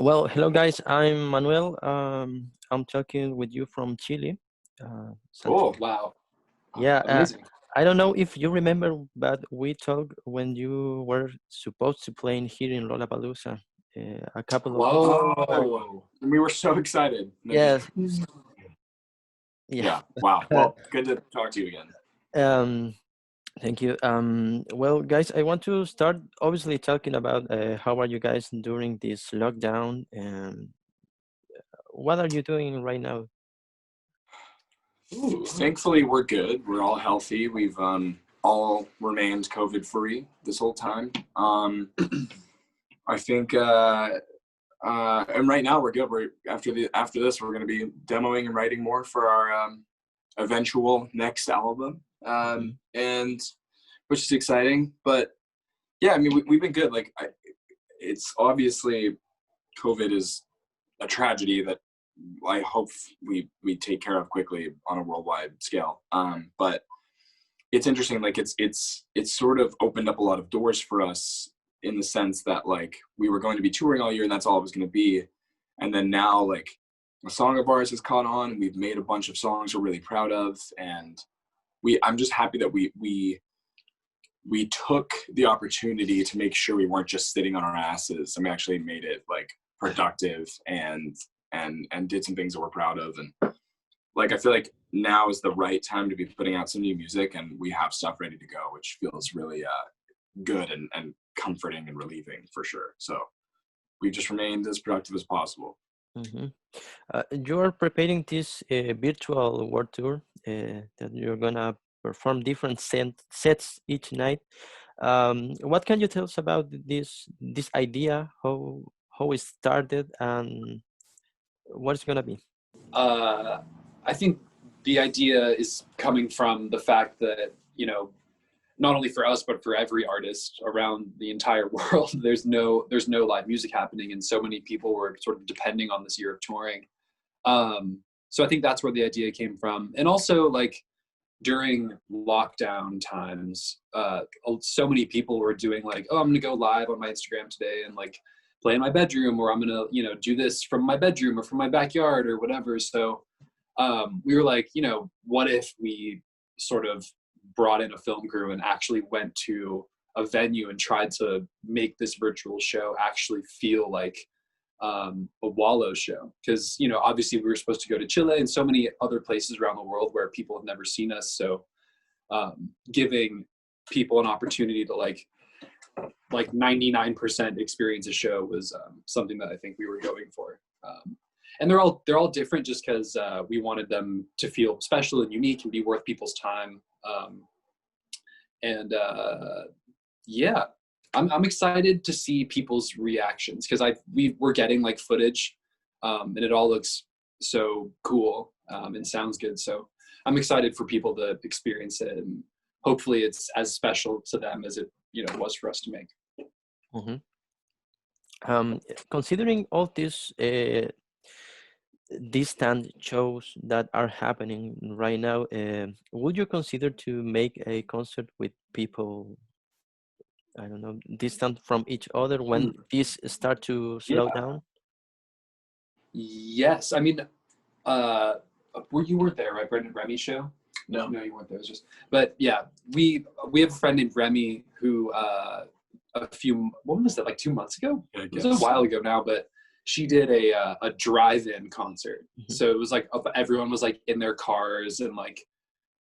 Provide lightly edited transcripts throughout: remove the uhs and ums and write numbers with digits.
Well, hello guys. I'm Manuel. I'm talking with you from Chile. Oh, Santiago. wow. Yeah. Amazing. I don't know if you remember, but we talked when you were supposed to play in here in Lollapalooza. A couple of Whoa. And we were so excited. And then yes, just, yeah. yeah. Wow. Well, good to talk to you again. um, Thank you. Well, guys, I want to start obviously talking about how are you guys during this lockdown, and what are you doing right now? Ooh, thankfully, we're good. We're all healthy. We've all remained COVID free this whole time. I think, and right now we're good. We're after this, we're going to be demoing and writing more for our eventual next album, Mhm. and which is exciting. But yeah, I mean, we've been good. Like, it's obviously COVID is a tragedy that I hope we take care of quickly on a worldwide scale. But it's interesting. Like, it's sort of opened up a lot of doors for us in the sense that, like, we were going to be touring all year and that's all it was going to be, and then now, like, a song of ours has caught on and we've made a bunch of songs we're really proud of, and I'm just happy that we took the opportunity to make sure we weren't just sitting on our asses, and we actually made it, like, productive and did some things that we're proud of. And, like, I feel like now is the right time to be putting out some new music, and we have stuff ready to go, which feels really good and comforting and relieving for sure. So we've just remained as productive as possible. Mhm. You are preparing this virtual world tour that you're gonna perform different sets each night. What can you tell us about this idea? How it started and what it's gonna be? uh, I think the idea is coming from the fact that, not only for us but for every artist around the entire world, there's no live music happening, and so many people were sort of depending on this year of touring. So I think that's where the idea came from, and also, like, during lockdown times, so many people were doing, like, oh, I'm gonna go live on my Instagram today and, like, play in my bedroom, or I'm gonna, do this from my bedroom or from my backyard or whatever. So we were like, what if we sort of brought in a film crew and actually went to a venue and tried to make this virtual show actually feel like a Wallows show? Because, obviously we were supposed to go to Chile and so many other places around the world where people have never seen us. So giving people an opportunity to, like 99% experience a show was something that I think we were going for. And they're all different just because we wanted them to feel special and unique and be worth people's time. And yeah, I'm excited to see people's reactions, because we're getting, like, footage, and it all looks so cool, and sounds good. So I'm excited for people to experience it, and hopefully it's as special to them as it was for us to make. Mhm. Considering all these distant shows that are happening right now, would you consider to make a concert with people, I don't know, distant from each other when these start to slow Yeah. down? Yes. I mean, uh, you weren't there, right? Brendan Remy show? No. No, you weren't there. It was just, but yeah, we have a friend named Remy who what was that, like 2 months ago? Yeah, I It was guess a while ago now, but she did a drive-in concert. Mhm. So it was like everyone was, like, in their cars, and, like,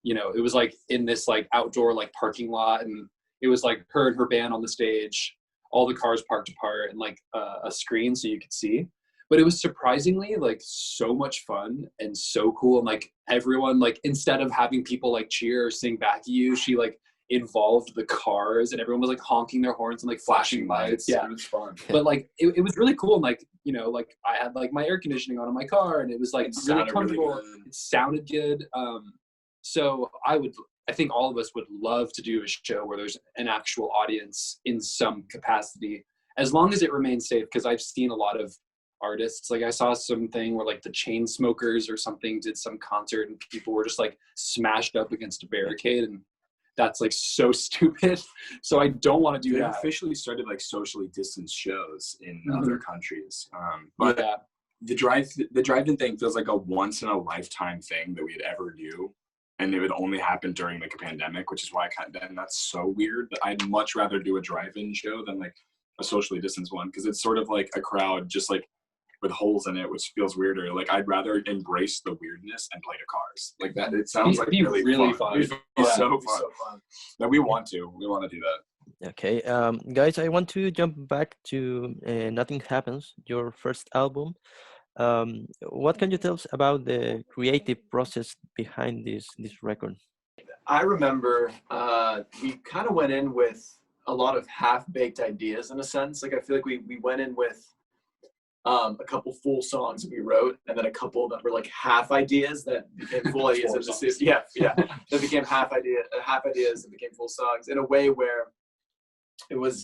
it was, like, in this, like, outdoor, like, parking lot, and it was, like, her and her band on the stage, all the cars parked apart, and, like, a screen so you could see. But it was surprisingly, like, so much fun and so cool, and, like, everyone, like, instead of having people, like, cheer or sing back at you, she, like, involved the cars, and everyone was, like, honking their horns and, like, flashing lights. Yeah, It was fun. but, like, it was really cool, and, like, like, I had, like, my air conditioning on in my car, and it was, like, It really sounded comfortable. really good. It sounded good. So I think all of us would love to do a show where there's an actual audience in some capacity, as long as it remains safe. Because I've seen a lot of artists, like, I saw something where, like, the chain smokers or something did some concert and people were just, like, smashed up against a barricade, and that's like so stupid. So I don't want to do They that. officially started like socially distanced shows in Mhm. other countries. But Yeah. the drive-in thing feels like a once in a lifetime thing that we'd ever do. And it would only happen during like a pandemic, which is why and that's so weird. But I'd much rather do a drive-in show than like a socially distanced one, because it's sort of like a crowd just like with holes in it, which feels weirder. Like I'd rather embrace the weirdness and play to cars like that. It sounds like It'd be really fun. It'd be so fun. No, we want to do that. Okay, guys, I want to jump back to Nothing Happens, your first album. What can you tell us about the creative process behind this record? I remember we kind of went in with a lot of half-baked ideas in a sense. Like I feel like we went in with a couple full songs that we wrote, and then a couple that were like half ideas that became full ideas. That became half ideas that became full songs in a way where it was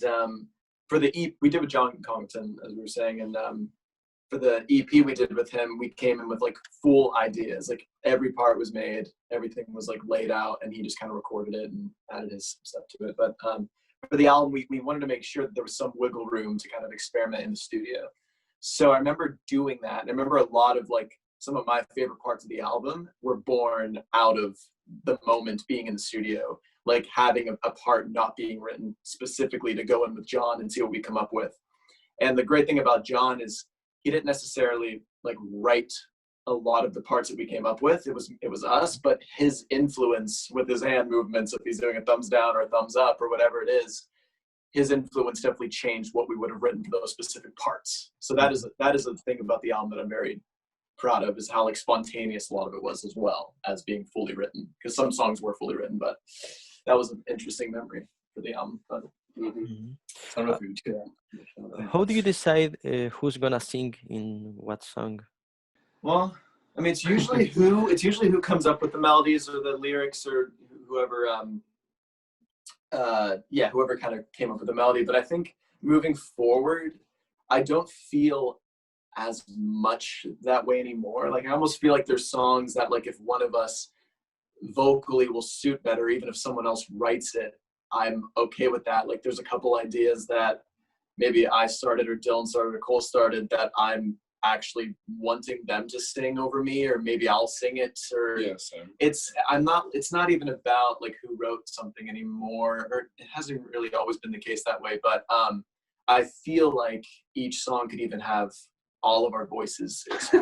for the EP we did with John Congton, as we were saying, and for the EP we did with him, we came in with like full ideas. Like every part was made, everything was like laid out, and he just kind of recorded it and added his stuff to it. But for the album, we wanted to make sure that there was some wiggle room to kind of experiment in the studio. So I remember doing that. And I remember a lot of like some of my favorite parts of the album were born out of the moment being in the studio, like having a part not being written specifically to go in with John and see what we come up with. And the great thing about John is he didn't necessarily like write a lot of the parts that we came up with. It was us, but his influence with his hand movements, if he's doing a thumbs down or a thumbs up or whatever it is, his influence definitely changed what we would have written for those specific parts. So that is the thing about the album that I'm very proud of, is how like spontaneous a lot of it was, as well as being fully written, because some songs were fully written, but that was an interesting memory for the album. But, Mhm. I don't know if we could. How do you decide who's gonna sing in what song? Well, I mean, it's usually who comes up with the melodies or the lyrics, or whoever whoever kind of came up with the melody. But I think moving forward, I don't feel as much that way anymore. Like I almost feel like there's songs that like if one of us vocally will suit better, even if someone else writes it, I'm okay with that. Like there's a couple ideas that maybe I started or Dylan started or Cole started that I'm actually wanting them to sing over me, or maybe I'll sing it, or it's not even about like who wrote something anymore, or it hasn't really always been the case that way, but I feel like each song could even have all of our voices. It's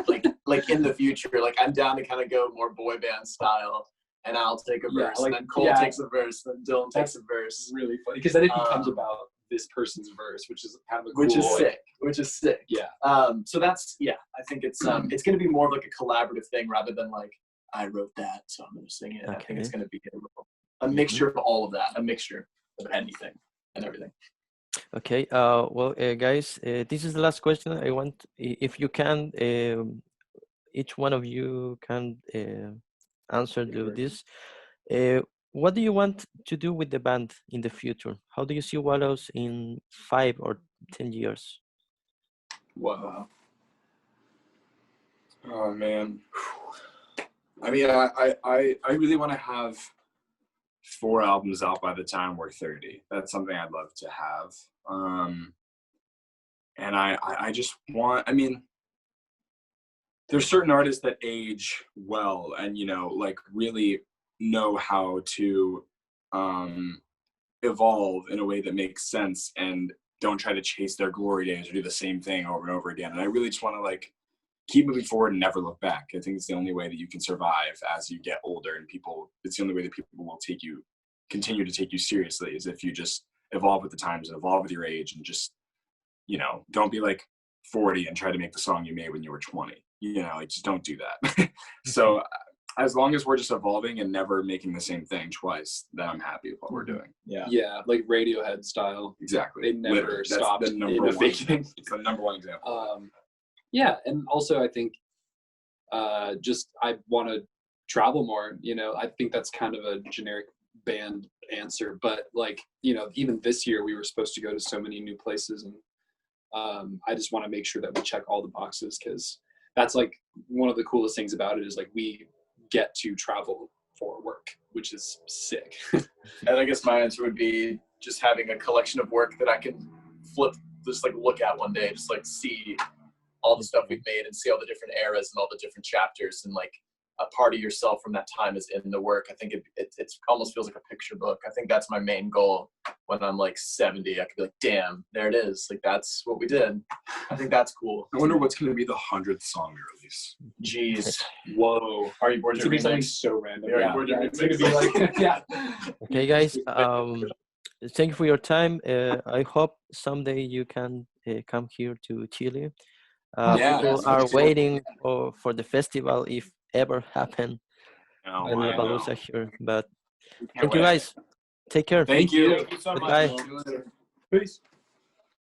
like in the future, like I'm down to kind of go more boy band style, and I'll take a verse, and then Cole takes a verse, then Dylan takes a verse. Really funny, because then it becomes about this person's verse, which is kind of a cool, which is sick. Yeah. So that's, I think it's going to be more of like a collaborative thing rather than like I wrote that, so I'm going to sing it. Okay. I think it's going to be a mixture of all of that, a mixture of anything and everything. Okay. Well, guys, this is the last question. I want, if you can, each one of you can answer to this. What do you want to do with the band in the future? How do you see Wallows in 5 or 10 years? Wow. Oh man. I mean, I really want to have 4 albums out by the time we're 30. That's something I'd love to have. And I just want, I mean, there's certain artists that age well and, you know, like really know how to evolve in a way that makes sense and don't try to chase their glory days or do the same thing over and over again. And I really just want to like keep moving forward and never look back. I think it's the only way that you can survive as you get older, and it's the only way that people will continue to take you seriously, is if you just evolve with the times and evolve with your age, and just, you know, don't be like 40 and try to make the song you made when you were 20. You know, like just don't do that. So as long as we're just evolving and never making the same thing twice, then I'm happy with what we're doing. Yeah, like Radiohead style. Exactly. They never stopped innovating. It's the number one example. Yeah, and also I think just I want to travel more. You know, I think that's kind of a generic band answer, but like, you know, even this year we were supposed to go to so many new places, and I just want to make sure that we check all the boxes, because that's like one of the coolest things about it, is like we get to travel for work, which is sick. And I guess my answer would be just having a collection of work that I can flip, just like look at one day, just like see all the stuff we've made and see all the different eras and all the different chapters, and like a part of yourself from that time is in the work. I think it almost feels like a picture book. I think that's my main goal when I'm like 70. I could be like, damn, there it is. Like, that's what we did. I think that's cool. I wonder what's going to be the 100th song we release. Jeez. Whoa. Are you bored It's to gonna be something remix? so random. Yeah, Yeah, we're doing it's gonna be like, yeah. Okay, guys. Thank you for your time. I hope someday you can come here to Chile. Yeah, People that's are cool. waiting for the festival, if ever happen, Oh, in I know. Lollapalooza here. But We can't thank you, wait. guys. Take care. Thank you. Thank you so much. Goodbye. See you later. Peace.